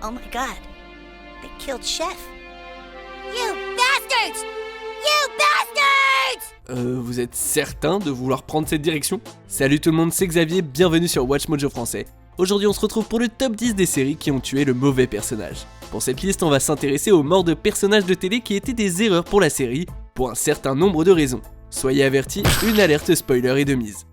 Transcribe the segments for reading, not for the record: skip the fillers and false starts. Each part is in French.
Oh my god. They killed Chef. You bastards! You bastards! Vous êtes certain de vouloir prendre cette direction? Salut tout le monde, c'est Xavier, bienvenue sur Watch Mojo Français. Aujourd'hui on se retrouve pour le top 10 des séries qui ont tué le mauvais personnage. Pour cette liste on va s'intéresser aux morts de personnages de télé qui étaient des erreurs pour la série, pour un certain nombre de raisons. Soyez avertis, une alerte spoiler est de mise.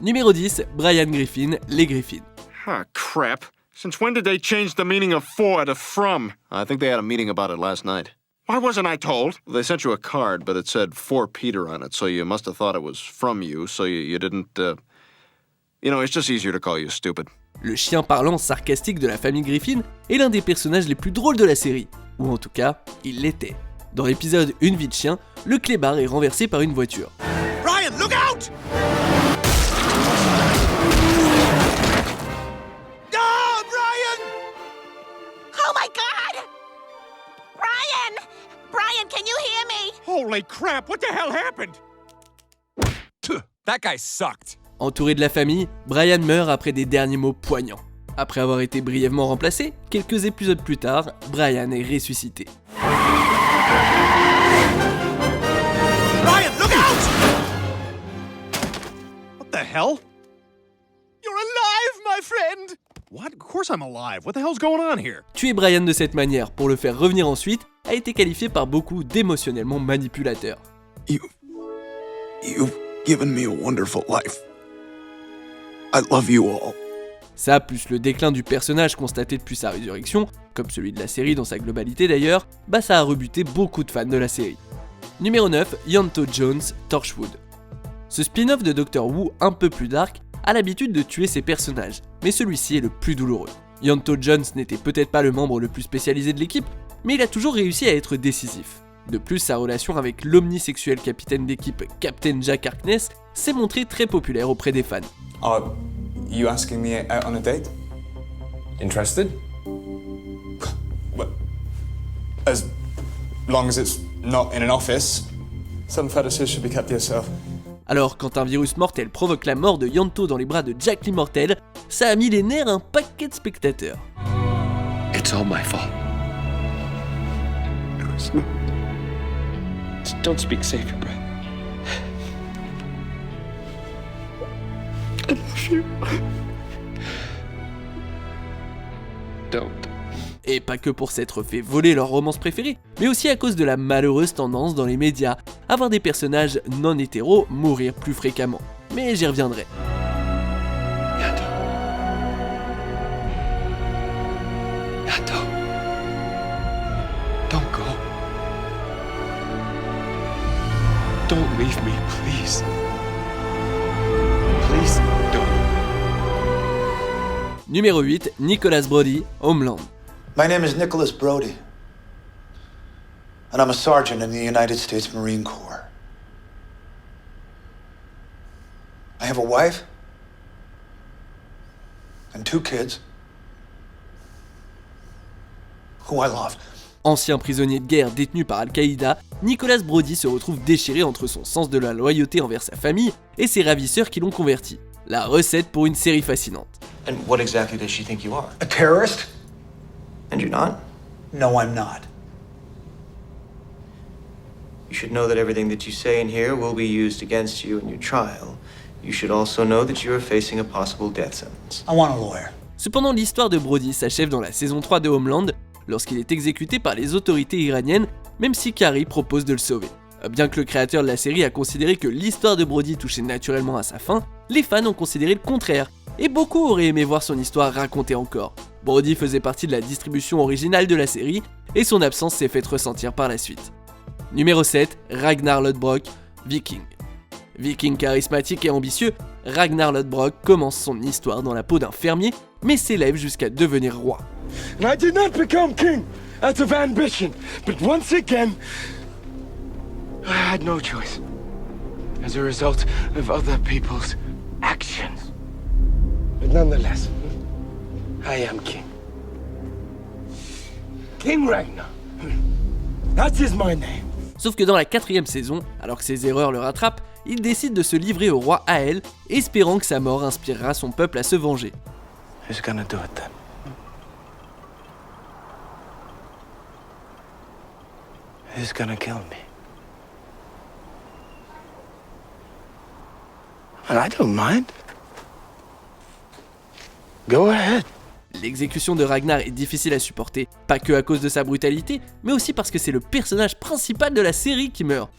Numéro 10, Brian Griffin, les Griffins. Ah, crap. Since when did they change the meaning of for to from? I think they had a meeting about it last night. Why wasn't I told? They sent you a card, but it said for Peter on it, so you must have thought it was from you, so you didn't, it's just easier to call you stupid. Le chien parlant sarcastique de la famille Griffin est l'un des personnages les plus drôles de la série, ou en tout cas, il l'était. Dans l'épisode Une vie de chien, le clébard est renversé par une voiture. Brian, look out! No, Brian! Oh my god! Brian! Brian, can you hear me? Holy crap, what the hell happened? That guy sucked. Entouré de la famille, Brian meurt après des derniers mots poignants. Après avoir été brièvement remplacé, quelques épisodes plus tard, Brian est ressuscité. Brian, look out! What the hell? You're alive, my friend! What? Of course I'm alive. What the hell's going on here? Tuer Brian de cette manière pour le faire revenir ensuite a été qualifié par beaucoup d'émotionnellement manipulateur. You've given me a wonderful life. I love you all. Ça, plus le déclin du personnage constaté depuis sa résurrection, comme celui de la série dans sa globalité d'ailleurs, ça a rebuté beaucoup de fans de la série. Numéro 9, Ianto Jones, Torchwood. Ce spin-off de Doctor Who un peu plus dark a l'habitude de tuer ses personnages, mais celui-ci est le plus douloureux. Ianto Jones n'était peut-être pas le membre le plus spécialisé de l'équipe, mais il a toujours réussi à être décisif. De plus, sa relation avec l'omnisexuel capitaine d'équipe Captain Jack Harkness s'est montrée très populaire auprès des fans. Are you asking me out on a date? Interested? Well, as long as it's not in an office. Some fetishes should be kept to yourself. Alors, quand un virus mortel provoque la mort de Ianto dans les bras de Jack l'immortel, ça a mis les nerfs à un paquet de spectateurs. It's all my fault. No, it's not. Don't speak, save your breath. I love you. Don't. Et pas que pour s'être fait voler leur romance préférée, mais aussi à cause de la malheureuse tendance dans les médias à voir des personnages non hétéros mourir plus fréquemment. Mais j'y reviendrai. Yato. Yato. Don't go. Don't leave me, please. Please don't. Numéro 8, Nicholas Brody, Homeland. My name is Nicholas Brody, and I'm a sergeant in the United States Marine Corps. I have a wife and 2 kids who I love. Ancien prisonnier de guerre détenu par Al-Qaïda, Nicholas Brody se retrouve déchiré entre son sens de la loyauté envers sa famille et ses ravisseurs qui l'ont converti. La recette pour une série fascinante. And what exactly does she think you are? A terrorist? And you're not? No, I'm not. You should know that everything that you say in here will be used against you in your trial. You should also know that you are facing a possible death sentence. I want a lawyer. Cependant, l'histoire de Brody s'achève dans la saison 3 de Homeland, lorsqu'il est exécuté par les autorités iraniennes, même si Carrie propose de le sauver. Bien que le créateur de la série a considéré que l'histoire de Brody touchait naturellement à sa fin, les fans ont considéré le contraire, et beaucoup auraient aimé voir son histoire racontée encore. Brody faisait partie de la distribution originale de la série, et son absence s'est faite ressentir par la suite. Numéro 7, Ragnar Lodbrok, Viking. Viking charismatique et ambitieux, Ragnar Lodbrok commence son histoire dans la peau d'un fermier, mais s'élève jusqu'à devenir roi. And I did not become king out of ambition, but once again, I had no choice as a result of other people's actions. But nonetheless, I am king. King Ragnar. That is my name. Sauf que dans la 4ème saison, alors que ses erreurs le rattrapent, il décide de se livrer au roi Ael, espérant que sa mort inspirera son peuple à se venger. Who's gonna do it then? is gonna kill me. And I don't mind. Go ahead. L'exécution de Ragnar est difficile à supporter, pas que à cause de sa brutalité, mais aussi parce que c'est le personnage principal de la série qui meurt.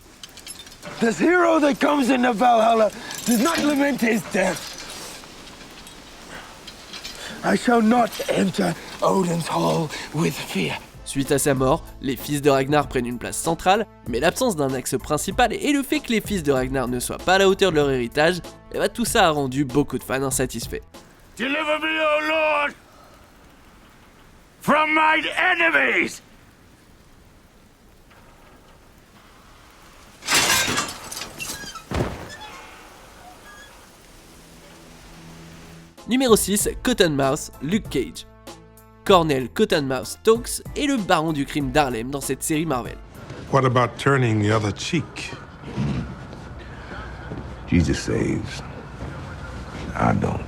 This hero that comes into Valhalla does not lament his death. I shall not enter Odin's hall with fear. Suite à sa mort, les fils de Ragnar prennent une place centrale, mais l'absence d'un axe principal et le fait que les fils de Ragnar ne soient pas à la hauteur de leur héritage, et bah tout ça a rendu beaucoup de fans insatisfaits. Deliver me, O Lord, from mine enemies! Numéro 6, Cottonmouth, Luke Cage. Cornel Cottonmouth Stokes est le baron du crime d'Harlem dans cette série Marvel. What about turning the other cheek? Jesus saves. I don't.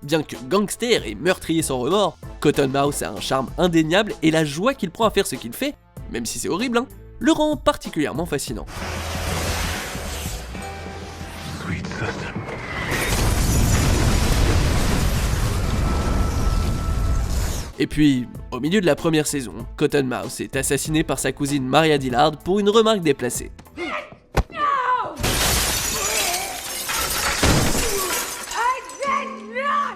Bien que gangster et meurtrier sans remords, Cottonmouth a un charme indéniable et la joie qu'il prend à faire ce qu'il fait, même si c'est horrible, le rend particulièrement fascinant. Sweet sister. Et puis, au milieu de la première saison, Cottonmouth est assassiné par sa cousine Maria Dillard pour une remarque déplacée.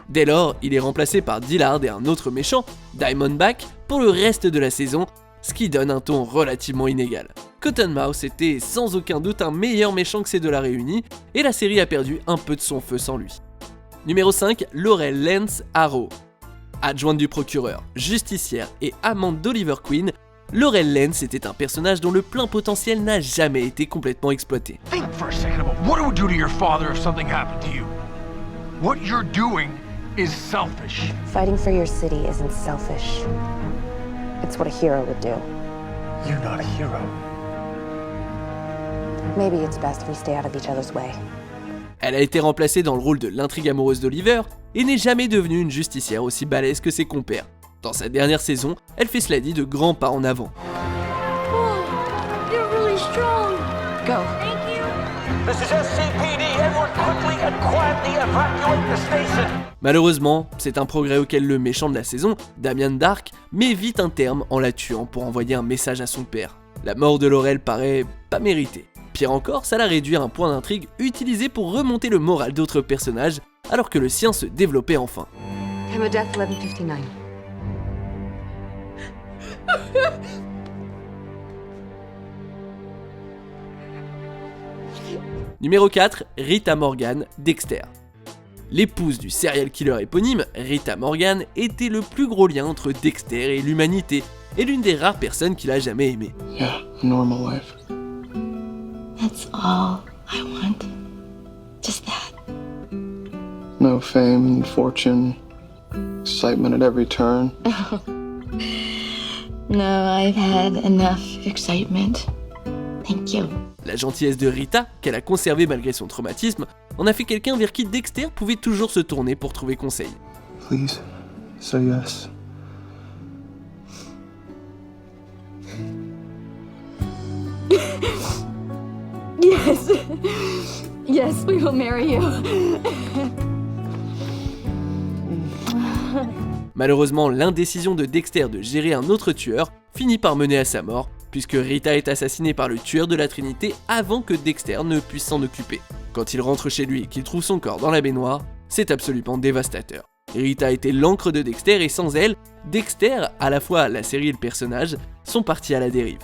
Dès lors, il est remplacé par Dillard et un autre méchant, Diamondback, pour le reste de la saison, ce qui donne un ton relativement inégal. Cottonmouth était sans aucun doute un meilleur méchant que ces deux-là réunis, et la série a perdu un peu de son feu sans lui. Numéro 5, Laurel Lance Arrow. Adjointe du procureur, justicière et amante d'Oliver Queen, Laurel Lance était un personnage dont le plein potentiel n'a jamais été complètement exploité. Think for a second about what it would do to your father if something happened to you. What you're doing is selfish. Fighting for your city isn't selfish. It's what a hero would do. You're not a hero. Maybe it's best if we stay out of each other's way. Elle a été remplacée dans le rôle de l'intrigue amoureuse d'Oliver et n'est jamais devenue une justicière aussi balèze que ses compères. Dans sa dernière saison, elle fait cela dit de grands pas en avant. Oh, you're really strong. Go. Thank you. This is SCPD. Everyone quickly and quietly evacuate the station. Malheureusement, c'est un progrès auquel le méchant de la saison, Damien Dark, met vite un terme en la tuant pour envoyer un message à son père. La mort de Laurel paraît pas méritée. Pire encore, ça l'a réduit à un point d'intrigue utilisé pour remonter le moral d'autres personnages, alors que le sien se développait enfin. Time of death 11:59. Numéro 4, Rita Morgan, Dexter. L'épouse du serial killer éponyme, Rita Morgan, était le plus gros lien entre Dexter et l'humanité, et l'une des rares personnes qu'il a jamais aimé. Yeah, a normal life. That's all I want. Just that. No fame and fortune, excitement at every turn. No, I've had enough excitement. Thank you. La gentillesse de Rita, qu'elle a conservée malgré son traumatisme, en a fait quelqu'un vers qui Dexter pouvait toujours se tourner pour trouver conseil. Please, say yes. Yes. Yes, we will marry you. Malheureusement, l'indécision de Dexter de gérer un autre tueur finit par mener à sa mort, puisque Rita est assassinée par le tueur de la Trinité avant que Dexter ne puisse s'en occuper. Quand il rentre chez lui et qu'il trouve son corps dans la baignoire, c'est absolument dévastateur. Rita était l'encre de Dexter et sans elle, Dexter, à la fois la série et le personnage, sont partis à la dérive.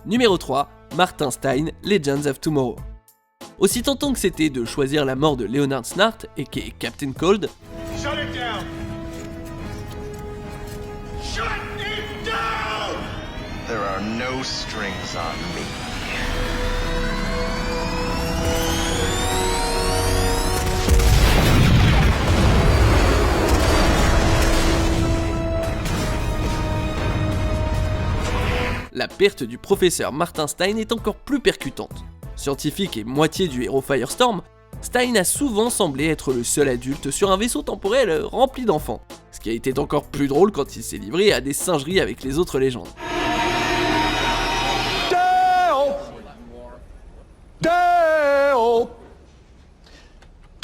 Numéro 3, Martin Stein, Legends of Tomorrow. Aussi tentant que c'était de choisir la mort de Leonard Snart, aka Captain Cold, Shut it down. Shut it down. There are no strings on me. la perte du professeur Martin Stein est encore plus percutante. Scientifique et moitié du héros Firestorm, Stein a souvent semblé être le seul adulte sur un vaisseau temporel rempli d'enfants, ce qui a été encore plus drôle quand il s'est livré à des singeries avec les autres légendes.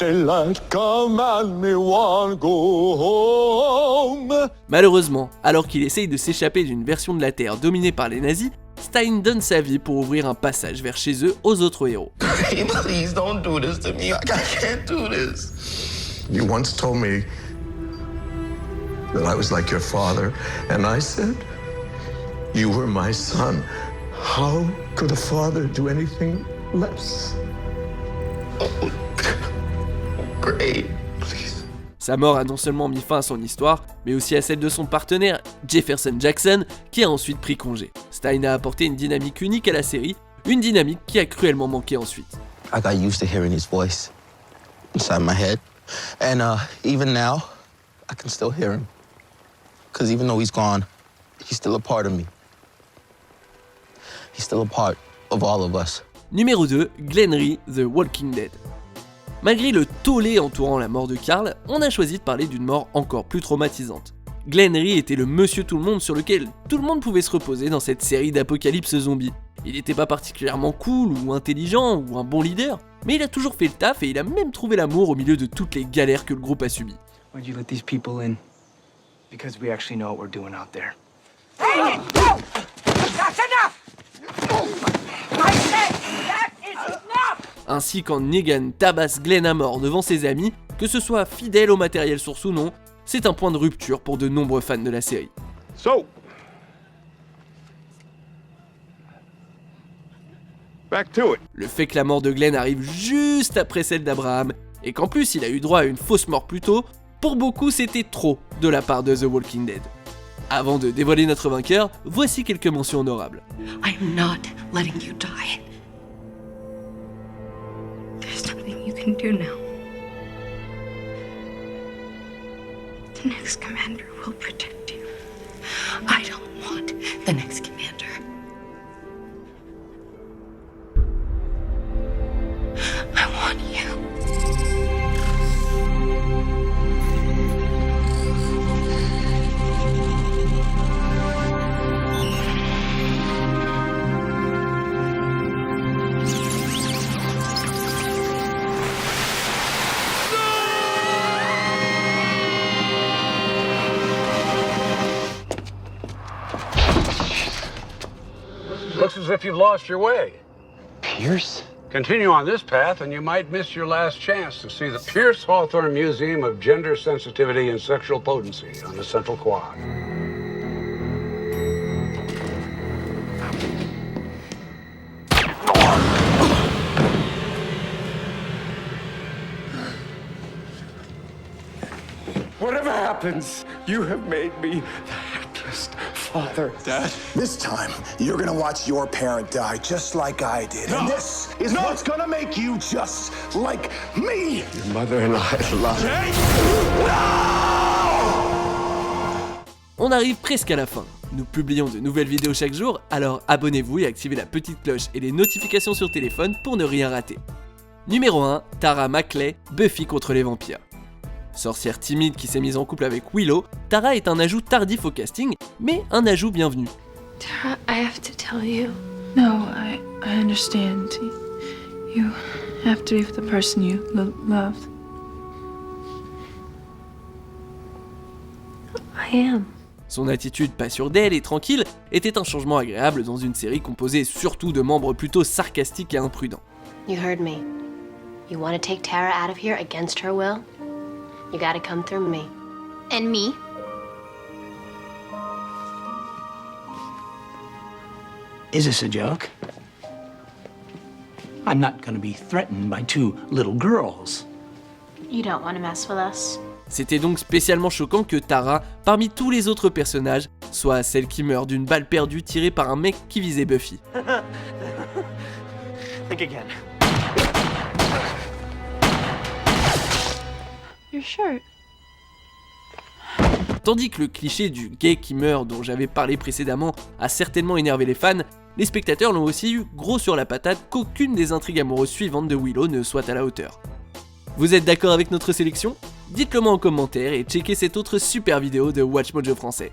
Daylight come and me want go home. Malheureusement, alors qu'il essaye de s'échapper d'une version de la Terre dominée par les nazis, Stein donne sa vie pour ouvrir un passage vers chez eux aux autres héros. Please don't do this to me. I can't do this. You once told me that I was like your father, and I said you were my son. How could a father do anything less? Oh, great. Please. Sa mort a non seulement mis fin à son histoire, mais aussi à celle de son partenaire, Jefferson Jackson, qui a ensuite pris congé. Stein a apporté une dynamique unique à la série, une dynamique qui a cruellement manqué ensuite. I got used to hearing his voice inside my head, and even now, I can still hear him. Because even though he's gone, he's still a part of me. He's still a part of all of us. Numéro 2, Glenn Rhee, The Walking Dead. Malgré le tollé entourant la mort de Carl, on a choisi de parler d'une mort encore plus traumatisante. Glenn Rhee était le monsieur tout le monde sur lequel tout le monde pouvait se reposer dans cette série d'apocalypse zombie. Il n'était pas particulièrement cool ou intelligent ou un bon leader, mais il a toujours fait le taf et il a même trouvé l'amour au milieu de toutes les galères que le groupe a subies. Why'd you let these people in? Because we actually know what we're doing out there. Hey! No! That's enough! I said that is enough! Ainsi quand Negan tabasse Glenn à mort devant ses amis, que ce soit fidèle au matériel source ou non, c'est un point de rupture pour de nombreux fans de la série. So, back to it. Le fait que la mort de Glenn arrive juste après celle d'Abraham, et qu'en plus il a eu droit à une fausse mort plus tôt, pour beaucoup c'était trop de la part de The Walking Dead. Avant de dévoiler notre vainqueur, voici quelques mentions honorables. I'm not letting you die. There's nothing you can do now. The next commander will protect you. I don't want the next commander. I want you. Looks as if you've lost your way. Pierce? Continue on this path and you might miss your last chance to see the Pierce Hawthorne Museum of Gender Sensitivity and Sexual Potency on the Central Quad. Whatever happens, you have made me the happiest father. Dad? This time, you're gonna watch your parent die just like I did. No. And this is what's gonna make you just like me. Your mother and I love On arrive presque à la fin. Nous publions de nouvelles vidéos chaque jour, alors abonnez-vous et activez la petite cloche et les notifications sur téléphone pour ne rien rater. Numéro 1, Tara Maclay, Buffy contre les vampires. Sorcière timide qui s'est mise en couple avec Willow, Tara est un ajout tardif au casting, mais un ajout bienvenu. Tara, I have to tell you. No, I understand. You have to be with the person you love. I am. Son attitude pas sûre d'elle et tranquille était un changement agréable dans une série composée surtout de membres plutôt sarcastiques et imprudents. You heard me. You want to take Tara out of here against her will? You gotta come through me. And me? Is this a joke? I'm not gonna be threatened by two little girls. You don't want to mess with us. C'était donc spécialement choquant que Tara, parmi tous les autres personnages, soit celle qui meurt d'une balle perdue tirée par un mec qui visait Buffy. Think again. Your shirt. Tandis que le cliché du gay qui meurt dont j'avais parlé précédemment a certainement énervé les fans, les spectateurs l'ont aussi eu gros sur la patate qu'aucune des intrigues amoureuses suivantes de Willow ne soit à la hauteur. Vous êtes d'accord avec notre sélection ? Dites-le moi en commentaire et checkez cette autre super vidéo de WatchMojo français.